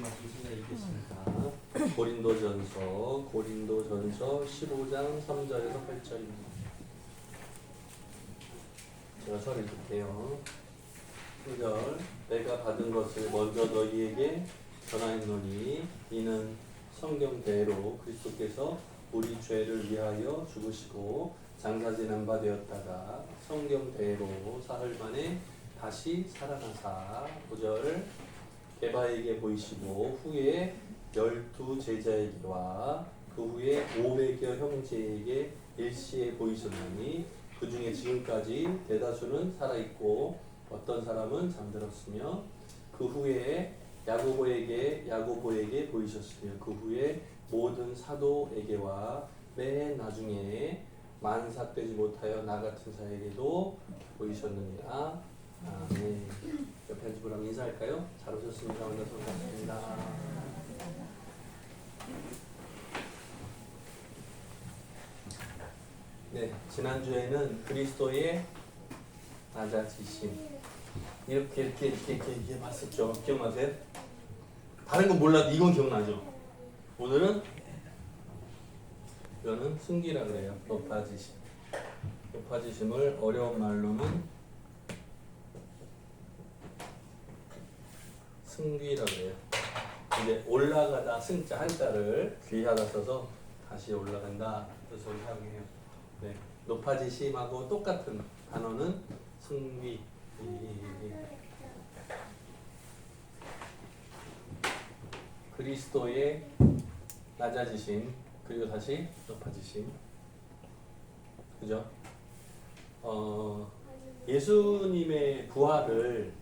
말씀 찾아있겠습니다. 고린도전서 15장 3절에서 8절입니다. 제가 처리 줄게요. 3절 내가 받은 것을 먼저 너희에게 전하였노니 이는 성경대로 그리스도께서 우리 죄를 위하여 죽으시고 장사 지난 바 되었다가 성경대로 사흘 만에 다시 살아나사 9절 게바에게 보이시고 후에 12 제자에게와 그 후에 500여 형제에게 일시에 보이셨나니 그 중에 지금까지 대다수는 살아있고 어떤 사람은 잠들었으며 그 후에 야고보에게 보이셨으며 그 후에 모든 사도에게와 맨 나중에 만삭되지 못하여 나 같은 자에게도 보이셨느니라. 아멘. 옆에 앉은 분랑 인사할까요? 잘 오셨습니다. 만나서 반갑습니다. 네, 지난주에는 그리스도의 낮아지심 이렇게 봤었죠. 기억나세요? 다른 건 몰라도 이건 기억나죠? 오늘은 이거는 승기라 그래요. 높아지심을 어려운 말로는 승귀라 그래요. 이제 올라가다 승자 한자를 귀하다 써서 다시 올라간다 뜻으로 사용해요. 네, 높아지심하고 똑같은 단어는 승귀. 그리스도의 낮아지심 그리고 다시 높아지심. 그죠? 예수님의 부활을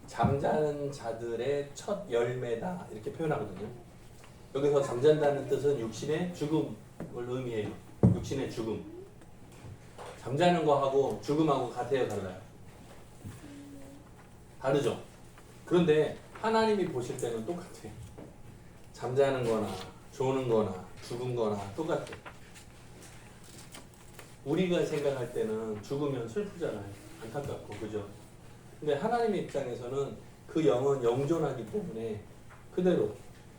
잠자는 자들의 첫 열매다 이렇게 표현하거든요. 여기서 잠잔다는 뜻은 육신의 죽음을 의미해요. 육신의 죽음. 잠자는 거하고 죽음하고 같아요, 달라요? 다르죠? 그런데 하나님이 보실 때는 똑같아요. 잠자는 거나 조는 거나 죽은 거나 똑같아요. 우리가 생각할 때는 죽으면 슬프잖아요. 안타깝고, 그죠? 근데 하나님의 입장에서는 그 영은 영존하기 때문에 그대로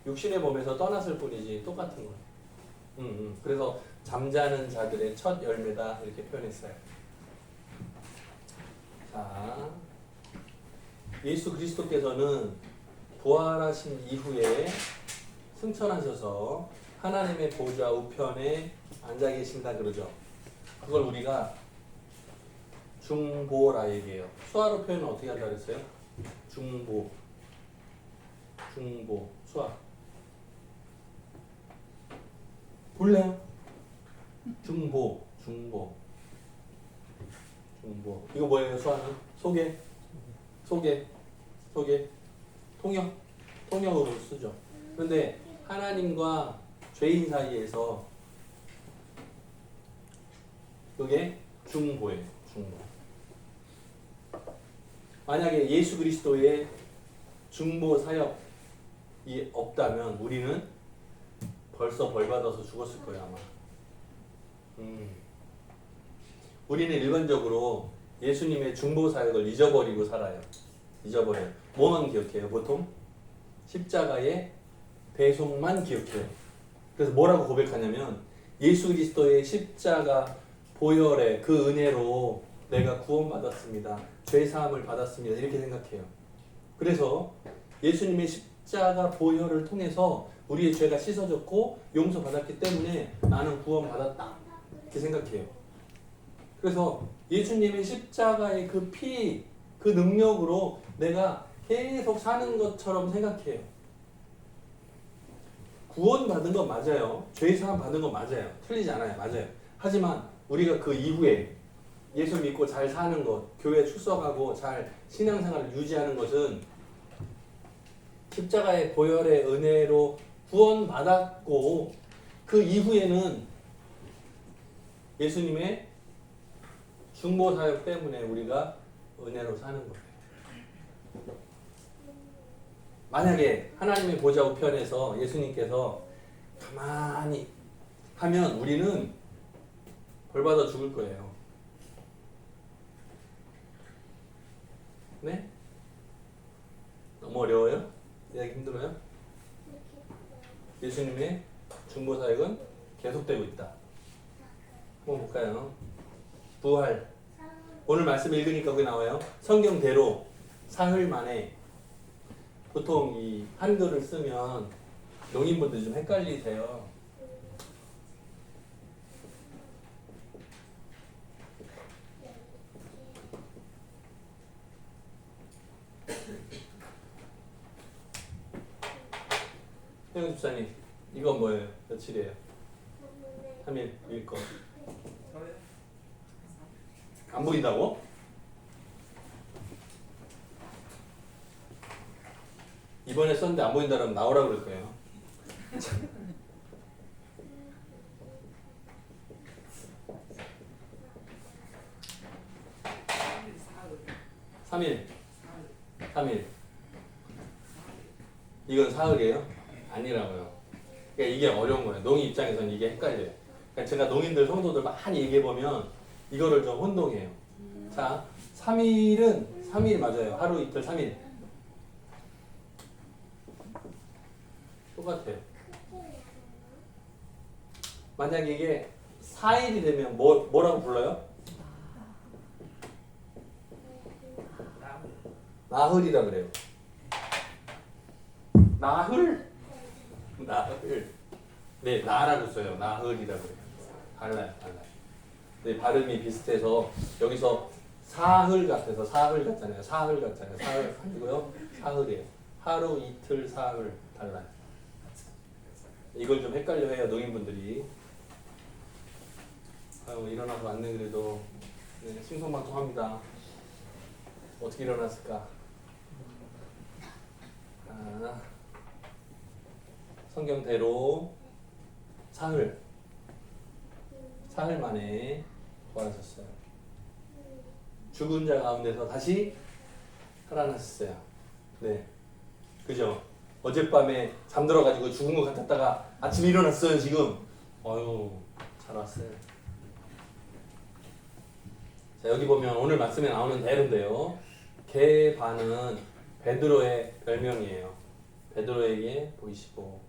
육신의 몸에서 떠났을 뿐이지 똑같은 거예요. 그래서 잠자는 자들의 첫 열매다 이렇게 표현했어요. 자, 예수 그리스도께서는 부활하신 이후에 승천하셔서 하나님의 보좌 우편에 앉아 계신다 그러죠. 그걸 우리가 중보라 얘기해요. 수화로 표현은 어떻게 한다 그랬어요? 중보, 수화. 볼래요? 중보. 이거 뭐예요? 수화는? 소개. 통역으로 쓰죠. 그런데 하나님과 죄인 사이에서 이게 중보예요. 만약에 예수 그리스도의 중보 사역이 없다면 우리는 벌써 벌 받아서 죽었을 거예요, 아마. 우리는 일반적으로 예수님의 중보 사역을 잊어버리고 살아요. 잊어버려요. 뭐만 기억해요? 보통 십자가의 배송만 기억해요. 그래서 뭐라고 고백하냐면 예수 그리스도의 십자가 보혈의 그 은혜로 내가 구원받았습니다. 죄사함을 받았습니다. 이렇게 생각해요. 그래서 예수님의 십자가 보혈을 통해서 우리의 죄가 씻어졌고 용서받았기 때문에 나는 구원받았다. 이렇게 생각해요. 그래서 예수님의 십자가의 그 피, 그 능력으로 내가 계속 사는 것처럼 생각해요. 구원받은 건 맞아요. 죄사함 받은 건 맞아요. 틀리지 않아요. 맞아요. 하지만 우리가 그 이후에 예수 믿고 잘 사는 것, 교회 출석하고 잘 신앙생활을 유지하는 것은 십자가의 보혈의 은혜로 구원받았고 그 이후에는 예수님의 중보 사역 때문에 우리가 은혜로 사는 거예요. 만약에 하나님의 보좌 우편에서 예수님께서 가만히 하면 우리는 벌받아 죽을 거예요. 네? 너무 어려워요? 이해하기 힘들어요? 예수님의 중보 사역은 계속되고 있다. 한번 볼까요? 부활. 오늘 말씀 읽으니까 거기 나와요. 성경대로 사흘 만에. 보통 이 한글을 쓰면 농인분들 좀 헷갈리세요. 혜영 집사님, 이건 뭐예요? 며칠이에요? 3일, 읽고. 안 보인다고? 이번에 썼는데 안 보인다 그러면 나오라 그럴 거예요. 3일. 3일. 이건 사흘이에요? 아니라고요. 그러니까 이게 어려운 거예요. 농인 입장에서는 이게 헷갈려요. 그러니까 제가 농인들, 성도들 많이 얘기해보면 이거를 좀 혼동해요. 자, 3일은 3일 맞아요. 하루 이틀 3일. 똑같아요. 만약에 이게 4일이 되면 뭐라고 불러요? 나흘이라 그래요. 나흘? 나흘. 네, 나라고 써요. 나흘이라 그래요. 달라요. 네, 발음이 비슷해서 여기서 사흘 같아서 사흘 같잖아요. 사흘 아니고요. 사흘이에요. 하루, 이틀, 사흘 달라요. 이걸 좀 헷갈려해요, 농인분들이. 아유, 일어나서 왔네 그래도. 네, 신성방통합니다. 어떻게 일어났을까? 성경대로 사흘 만에 부활하셨어요. 죽은 자 가운데서 다시 살아나셨어요. 네, 그죠? 어젯밤에 잠들어가지고 죽은 것 같았다가 아침에 일어났어요 지금. 어휴, 잘 왔어요. 자, 여기 보면 오늘 말씀에 나오는 대로인데요. 게바는 베드로의 별명이에요. 베드로에게 보이시고,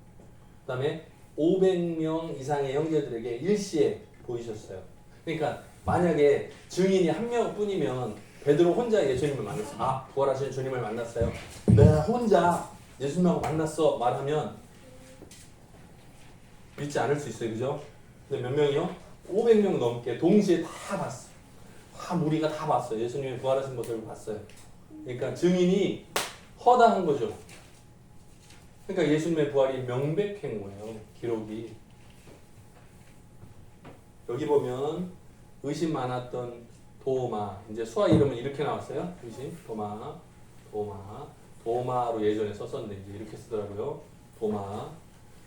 그 다음에 500명 이상의 형제들에게 일시에 보이셨어요. 그러니까 만약에 증인이 한 명뿐이면 베드로 혼자 예수님을 만났어요. 아, 부활하신 주님을 만났어요. 내가 혼자 예수님하고 만났어 말하면 믿지 않을 수 있어요. 그죠? 근데 몇 명이요? 500명 넘게 동시에 다 봤어요. 다 무리가 다 봤어요. 예수님이 부활하신 것을 봤어요. 그러니까 증인이 허다한 거죠. 그러니까 예수님의 부활이 명백한 거예요. 기록이. 여기 보면 의심 많았던 도마. 이제 수아 이름은 이렇게 나왔어요. 의심. 도마로 예전에 썼었는데 이제 이렇게 쓰더라고요.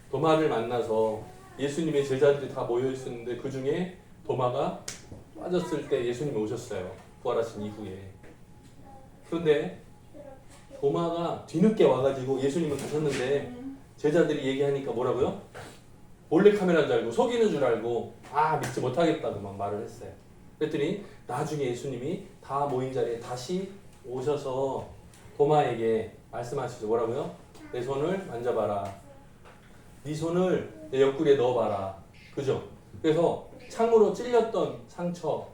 도마를 만나서 예수님의 제자들이 다 모여 있었는데 그 중에 도마가 빠졌을 때 예수님이 오셨어요. 부활하신 이후에. 그런데 도마가 뒤늦게 와가지고 예수님은 가셨는데 제자들이 얘기하니까 뭐라고요? 몰래카메라인 줄 알고 속이는 줄 알고 믿지 못하겠다고 막 말을 했어요. 그랬더니 나중에 예수님이 다 모인 자리에 다시 오셔서 도마에게 말씀하시죠. 뭐라고요? 내 손을 만져봐라. 네 손을 내 옆구리에 넣어봐라. 그죠? 그래서 창으로 찔렸던 상처,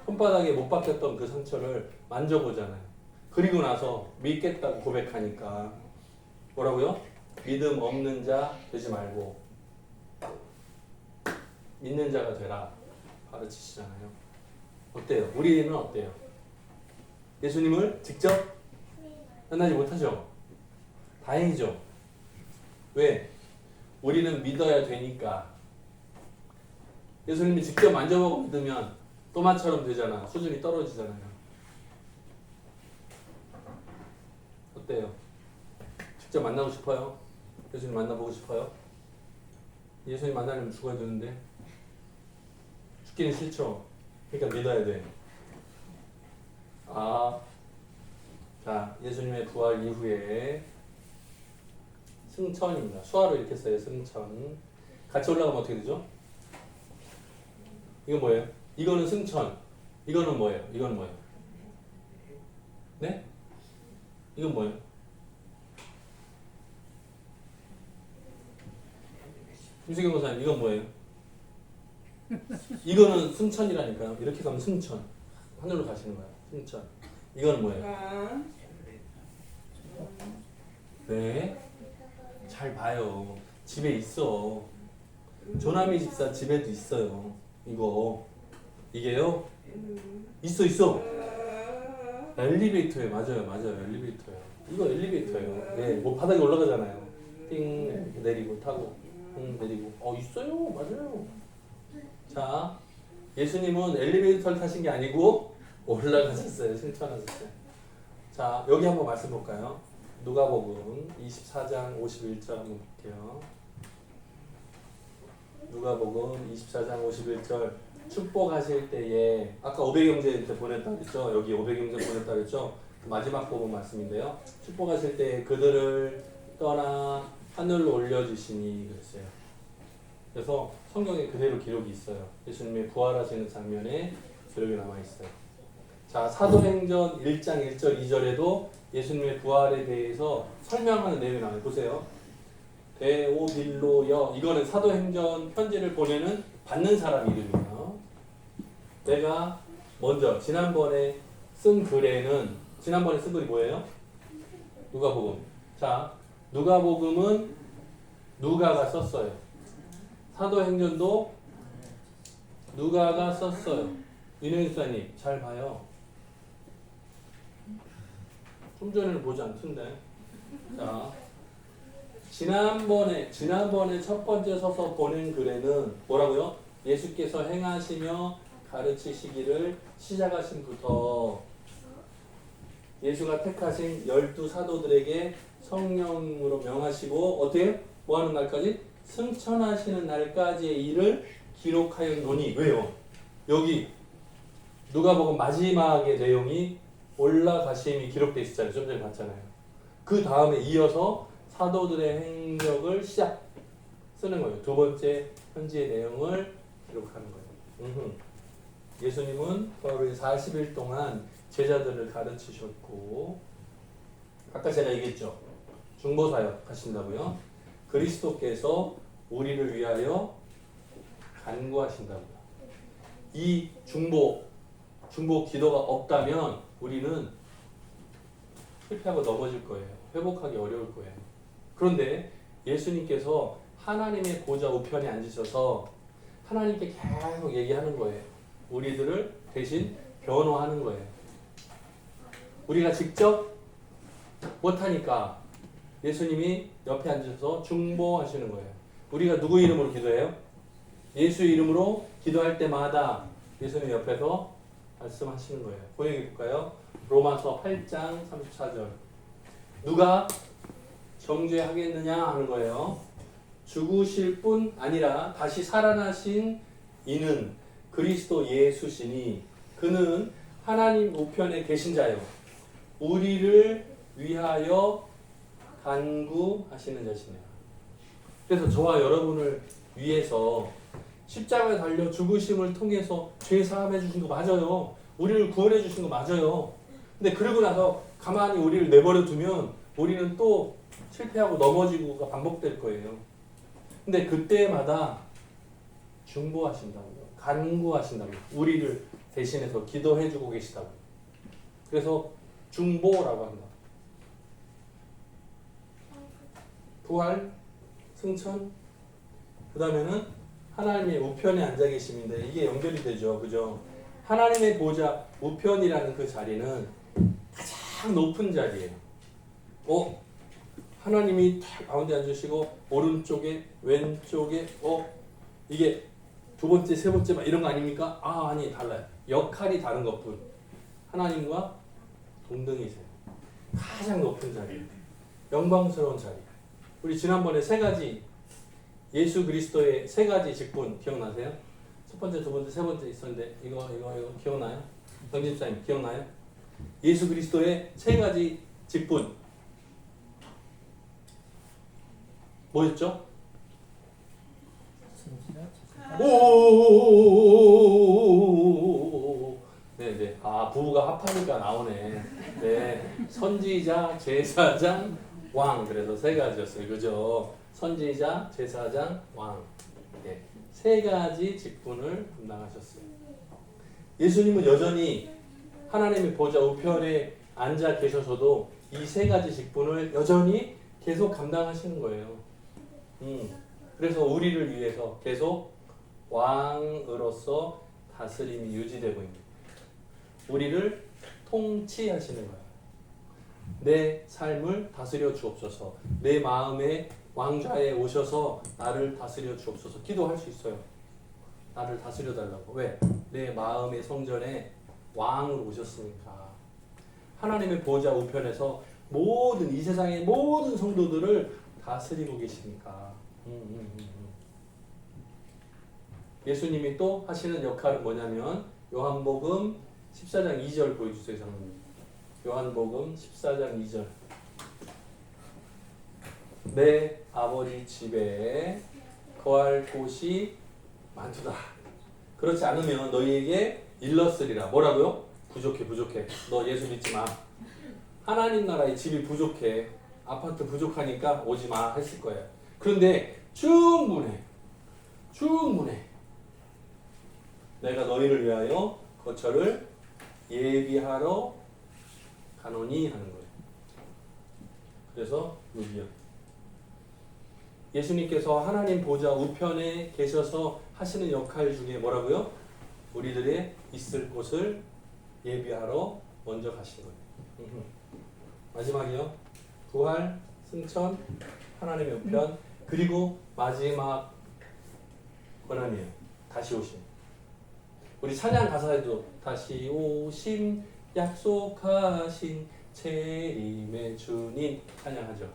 손바닥에 못 박혔던 그 상처를 만져보잖아요. 그리고 나서 믿겠다고 고백하니까 뭐라고요? 믿음 없는 자 되지 말고 믿는 자가 되라 가르치시잖아요. 어때요? 우리는 어때요? 예수님을 직접 만나지 못하죠? 다행이죠? 왜? 우리는 믿어야 되니까. 예수님이 직접 만져보고 믿으면 또마처럼 되잖아. 수준이 떨어지잖아요. 어때요? 직접 만나고 싶어요? 예수님 만나보고 싶어요? 예수님 만나려면 죽어야 되는데 죽기는 싫죠. 그러니까 믿어야 돼. 자, 예수님의 부활 이후에 승천입니다. 수화로 이렇게 써요. 승천. 같이 올라가면 어떻게 되죠? 이건 뭐예요? 이거는 승천. 이거는 뭐예요? 네? 이건 뭐예요? 김수경 권사님 이건 뭐예요? 이거는 승천이라니까요. 이렇게 가면 승천. 하늘로 가시는 거야. 승천. 이건 뭐예요? 네. 잘 봐요. 집에 있어. 조남이 집사 집에도 있어요. 이거. 이게요? 있어. 엘리베이터에 맞아요. 엘리베이터예요. 이거 엘리베이터예요. 네. 뭐 바닥에 올라가잖아요. 띵 내리고 타고 내리고. 있어요. 맞아요. 자, 예수님은 엘리베이터를 타신 게 아니고 올라가셨어요. 승천하셨어요. 자, 여기 한번 말씀 볼까요? 누가복음 24장 51절 한번 볼게요. 누가복음 24장 51절 축복하실 때에 아까 오배경제 때 보냈다 그랬죠? 여기 오배경제 보냈다 그랬죠? 마지막 부분 말씀인데요. 축복하실 때 그들을 떠나 하늘로 올려주시니 그랬어요. 그래서 성경에 그대로 기록이 있어요. 예수님의 부활하시는 장면에 기록이 남아있어요. 자, 사도행전 1장 1절 2절에도 예수님의 부활에 대해서 설명하는 내용이 나와요. 보세요. 데오빌로여, 이거는 사도행전 편지를 보내는 받는 사람 이름이에요. 내가 먼저 지난번에 쓴 글이 뭐예요? 누가복음. 자, 누가복음은 누가가 썼어요. 사도행전도 누가가 썼어요. 윤영 집사님 잘 봐요. 좀 전에는 보지 않던데. 자, 지난번에 첫 번째 서서 보낸 글에는 뭐라고요? 예수께서 행하시며 가르치시기를 시작하신부터 예수가 택하신 12 사도들에게 성령으로 명하시고 어때요? 뭐하는 날까지? 승천하시는 날까지의 일을 기록하여 노니. 왜요? 여기 누가복음 마지막의 내용이 올라가심이 기록되어 있었잖아요. 좀 전에 봤잖아요. 그 다음에 이어서 사도들의 행적을 쓰는 거예요. 두 번째 편지의 내용을 기록하는 거예요. 예수님은 바로 40일 동안 제자들을 가르치셨고, 아까 제가 얘기했죠. 중보사역 하신다고요. 그리스도께서 우리를 위하여 간구하신다고요. 이 중보 기도가 없다면 우리는 실패하고 넘어질 거예요. 회복하기 어려울 거예요. 그런데 예수님께서 하나님의 보좌 우편에 앉으셔서 하나님께 계속 얘기하는 거예요. 우리들을 대신 변호하는 거예요. 우리가 직접 못하니까 예수님이 옆에 앉아서 중보하시는 거예요. 우리가 누구 이름으로 기도해요? 예수 이름으로 기도할 때마다 예수님 옆에서 말씀하시는 거예요. 고백해 볼까요? 로마서 8장 34절. 누가 정죄하겠느냐 하는 거예요. 죽으실 뿐 아니라 다시 살아나신 이는 그리스도 예수시니 그는 하나님 우편에 계신 자요 우리를 위하여 간구하시는 자시네요. 그래서 저와 여러분을 위해서 십자가에 달려 죽으심을 통해서 죄 사함해 주신 거 맞아요. 우리를 구원해 주신 거 맞아요. 근데 그러고 나서 가만히 우리를 내버려 두면 우리는 또 실패하고 넘어지고가 반복될 거예요. 근데 그때마다 중보하신다고요. 간구하신다고요. 우리를 대신해서 기도해 주고 계시다고요. 그래서 중보라고 합니다. 부활, 승천, 그 다음에는 하나님의 우편에 앉아 계심인데 이게 연결이 되죠. 그죠? 하나님의 보좌 우편이라는 그 자리는 가장 높은 자리예요. 하나님이 탁 가운데 앉으시고 오른쪽에 왼쪽에 이게 두 번째 세 번째 막 이런 거 아닙니까? 아니 달라요. 역할이 다른 것뿐. 하나님과 동등이세요. 가장 높은 자리, 영광스러운 자리. 우리 지난번에 세 가지 예수 그리스도의 세 가지 직분 기억나세요? 첫 번째, 두 번째, 세 번째 있었는데 이거 기억나요? 정집사님 기억나요? 예수 그리스도의 세 가지 직분 뭐였죠? 네네. 부부가 합하니까 나오네. 네. 선지자, 제사장, 왕. 그래서 세 가지였어요. 그죠? 선지자, 제사장, 왕. 네. 세 가지 직분을 감당하셨어요. 예수님은 여전히 하나님의 보좌 우편에 앉아 계셔서도 이 세 가지 직분을 여전히 계속 감당하시는 거예요. 그래서 우리를 위해서 계속 왕으로서 다스림이 유지되고 있는 거예요. 우리를 통치하시는 거예요. 내 삶을 다스려 주옵소서. 내 마음의 왕좌에 오셔서 나를 다스려 주옵소서. 기도할 수 있어요. 나를 다스려 달라고. 왜? 내 마음의 성전에 왕으로 오셨으니까. 하나님의 보좌 우편에서 모든 이 세상의 모든 성도들을 다스리고 계시니까. 예수님이 또 하시는 역할은 뭐냐면 요한복음 14장 2절 보여주세요. 장로님. 요한복음 14장 2절. 내 아버지 집에 거할 곳이 많도다. 그렇지 않으면 너희에게 일렀으리라. 뭐라고요? 부족해. 너 예수 믿지 마. 하나님 나라의 집이 부족해. 아파트 부족하니까 오지 마 했을 거예요. 그런데 충분해. 내가 너희를 위하여 거처를 예비하러 가노니 하는 거예요. 그래서 여기요. 예수님께서 하나님 보좌 우편에 계셔서 하시는 역할 중에 뭐라고요? 우리들의 있을 곳을 예비하러 먼저 가신 거예요. 마지막이요. 부활, 승천, 하나님의 우편, 그리고 마지막 권한이에요. 다시 오심. 우리 찬양 가사에도 다시 오심 약속하신 재림의 주님 찬양하죠.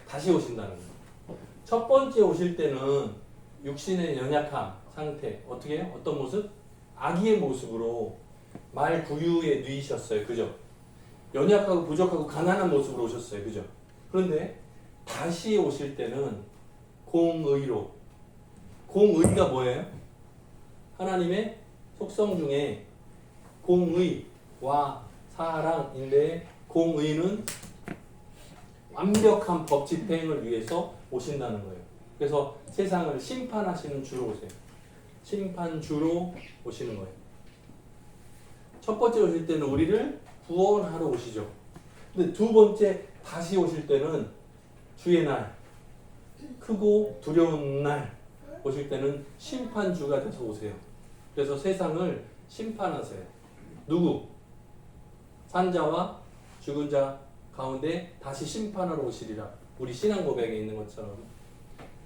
다시 오신다는 거예요. 첫 번째 오실 때는 육신의 연약함 상태 어떻게 해요? 어떤 모습? 아기의 모습으로 말 구유에 누이셨어요. 그죠? 연약하고 부족하고 가난한 모습으로 오셨어요. 그죠? 그런데 다시 오실 때는 공의로. 공의가 뭐예요? 하나님의 속성 중에 공의와 사랑인데 공의는 완벽한 법 집행을 위해서 오신다는 거예요. 그래서 세상을 심판하시는 주로 오세요. 심판주로 오시는 거예요. 첫 번째 오실 때는 우리를 구원하러 오시죠. 근데 두 번째 다시 오실 때는 주의 날, 크고 두려운 날 오실 때는 심판주가 돼서 오세요. 그래서 세상을 심판하세요. 누구? 산자와 죽은 자 가운데 다시 심판하러 오시리라. 우리 신앙 고백에 있는 것처럼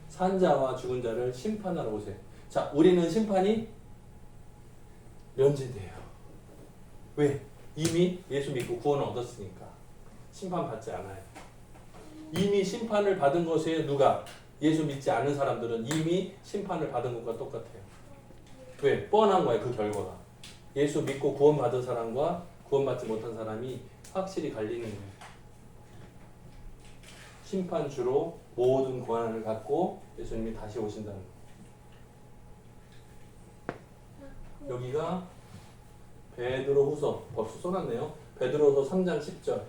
산자와 죽은 자를 심판하러 오세요. 자, 우리는 심판이 면제돼요. 왜? 이미 예수 믿고 구원을 얻었으니까 심판받지 않아요. 이미 심판을 받은 것에 누가? 예수 믿지 않은 사람들은 이미 심판을 받은 것과 똑같아요. 왜? 뻔한 거예요. 그 결과가. 예수 믿고 구원받은 사람과 구원받지 못한 사람이 확실히 갈리는 거예요. 심판주로 모든 권한을 갖고 예수님이 다시 오신다는 거예요. 여기가 베드로후서 벌써 써놨네요. 베드로후서 3장 10절.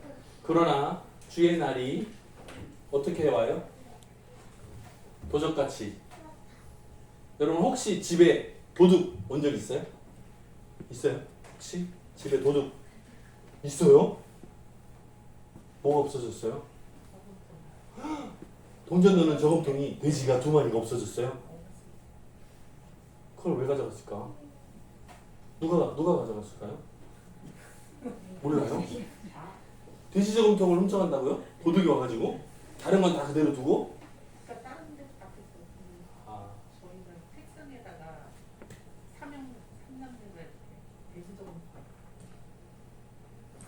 그러나 주의 날이 어떻게 와요? 도적같이. 여러분 혹시 집에 도둑 온 적 있어요? 있어요? 혹시 집에 도둑 있어요? 뭐가 없어졌어요? 동전 넣는 저금통이 돼지가 2마리가 없어졌어요? 그걸 왜 가져갔을까? 누가 가져갔을까요? 몰라요? 돼지 저금통을 훔쳐간다고요? 도둑이 와가지고? 다른 건 다 그대로 두고? 그러니까 다른 데도 다 했어요. 저희는 책상에다가 삼남매가 이렇게 돼지저금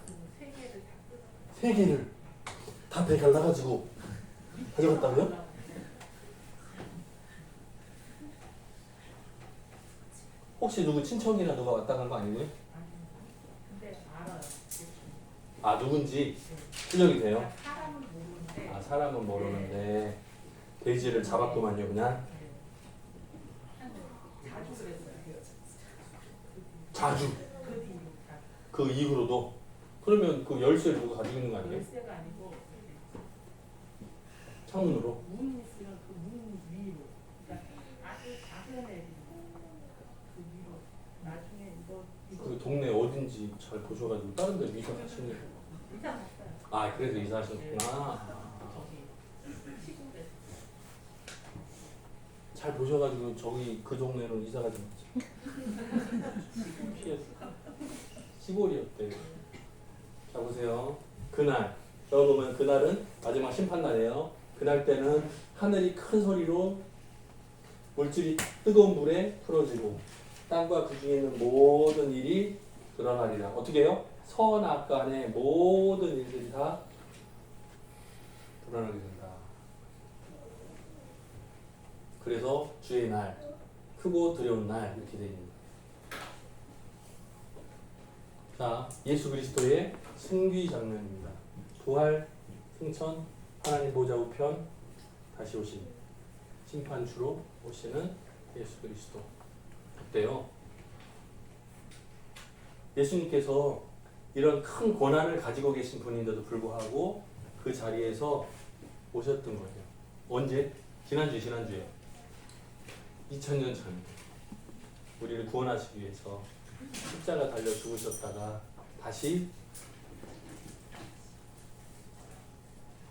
그 3개를 다 뜯어. 3개를 다 배 갈라가지고 가져갔다고요? 혹시 누구 친척이나 누가 왔다 간 거 아니고요? 근데 알아요. 아 누군지 추적이 돼요? 사람은 모르는데. 아 사람은 모르는데 돼지를 잡았구만요 그냥. 자주 그랬어요. 자주. 그 뒤로 다. 그 이후로도? 그러면 그 열쇠를 누가 가지고 있는 거 아니에요? 열쇠가 아니고 창문으로. 문 있으면 그 문 위로. 그러니까 아주 작은 애들이 그 위로. 나중에 이거 그 동네 어딘지 잘 보셔가지고 다른 데 이사 가시는. 이사 갔어요. 아 그래서 이사하셨구나. 저기 시골에. 잘 보셔가지고 저기 그 동네는 이사 가지 마세요. 피해서. 시골이었대. 자 보세요. 그날 여러분 그날은 마지막 심판날이에요. 그날 때는 하늘이 큰 소리로 물질이 뜨거운 물에 풀어지고 땅과 그 중에 있는 모든 일이 드러나리라. 어떻게 해요? 선악간의 모든 일들이 다 드러나게 된다. 그래서 주의 날, 크고 두려운 날 이렇게 되어 있는. 자, 예수 그리스도의 승귀 장면입니다. 부활, 승천, 하나님 보좌 우편, 다시 오신 심판주로 오시는 예수 그리스도. 어때요? 예수님께서 이런 큰 고난을 가지고 계신 분인데도 불구하고 그 자리에서 오셨던 거예요. 언제? 지난주에 2000년 전 우리를 구원하시기 위해서 십자가 달려 죽으셨다가 다시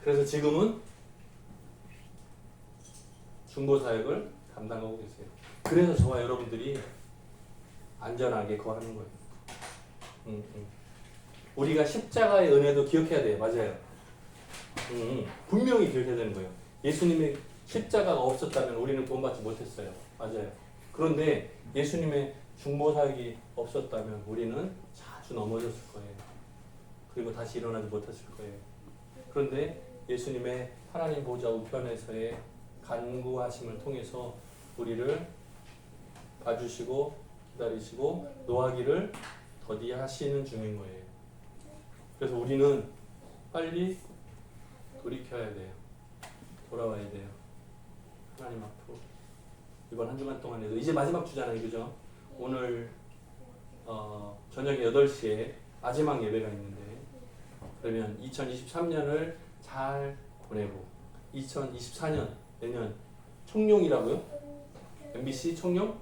그래서 지금은 중보 사역을 감당하고 계세요. 그래서 저와 여러분들이 안전하게 거하는 거예요. 우리가 십자가의 은혜도 기억해야 돼요. 맞아요. 분명히 기억해야 되는 거예요. 예수님의 십자가가 없었다면 우리는 구원받지 못했어요. 맞아요. 그런데 예수님의 중보 사역이 없었다면 우리는 자주 넘어졌을 거예요. 그리고 다시 일어나지 못했을 거예요. 그런데 예수님의 하나님 보좌 우편에서의 간구하심을 통해서 우리를 봐주시고 기다리시고 노하기를 더디하시는 중인 거예요. 그래서 우리는 빨리 돌이켜야 돼요. 돌아와야 돼요. 하나님 앞으로. 이번 한 주간 동안에도 이제 마지막 주잖아요. 그죠? 오늘 저녁 8시에 마지막 예배가 있는데 그러면 2023년을 잘 보내고 2024년 내년 청룡이라고요? MBC 청룡?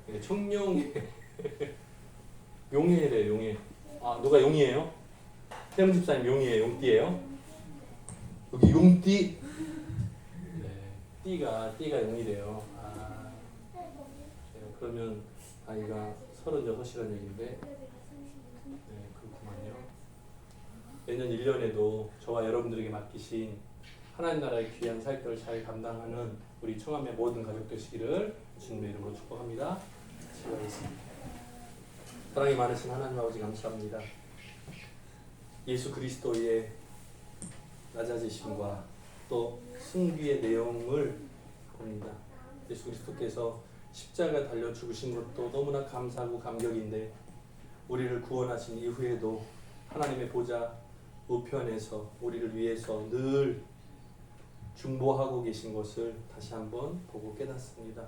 네, 청룡 용해래 용해. 아 누가 용이에요? 태영 집사님 용이에요? 용띠예요? 여기 용띠. 네, 띠가 용이래요. 아, 네, 그러면 아이가 36이라는 얘기인데, 네, 그렇구만요. 내년 1년에도 저와 여러분들에게 맡기신 하나님 나라의 귀한 사역들을 잘 감당하는 우리 청함의 모든 가족 되시기를 주님의 이름으로 축복합니다. 기도하겠습니다. 사랑이 많으신 하나님 아버지 감사합니다. 예수 그리스도의 낮아지심과 또 승귀의 내용을 봅니다. 예수 그리스도께서 십자가 달려 죽으신 것도 너무나 감사하고 감격인데 우리를 구원하신 이후에도 하나님의 보좌 우편에서 우리를 위해서 늘 중보하고 계신 것을 다시 한번 보고 깨닫습니다.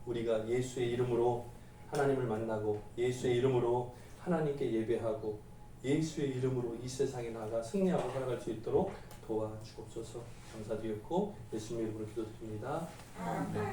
우리가 예수의 이름으로 하나님을 만나고 예수의 이름으로 하나님께 예배하고 예수의 이름으로 이 세상에 나가 승리하고 살아갈 수 있도록 도와주옵소서. 감사드렸고 예수님 이름으로 기도드립니다. 아멘.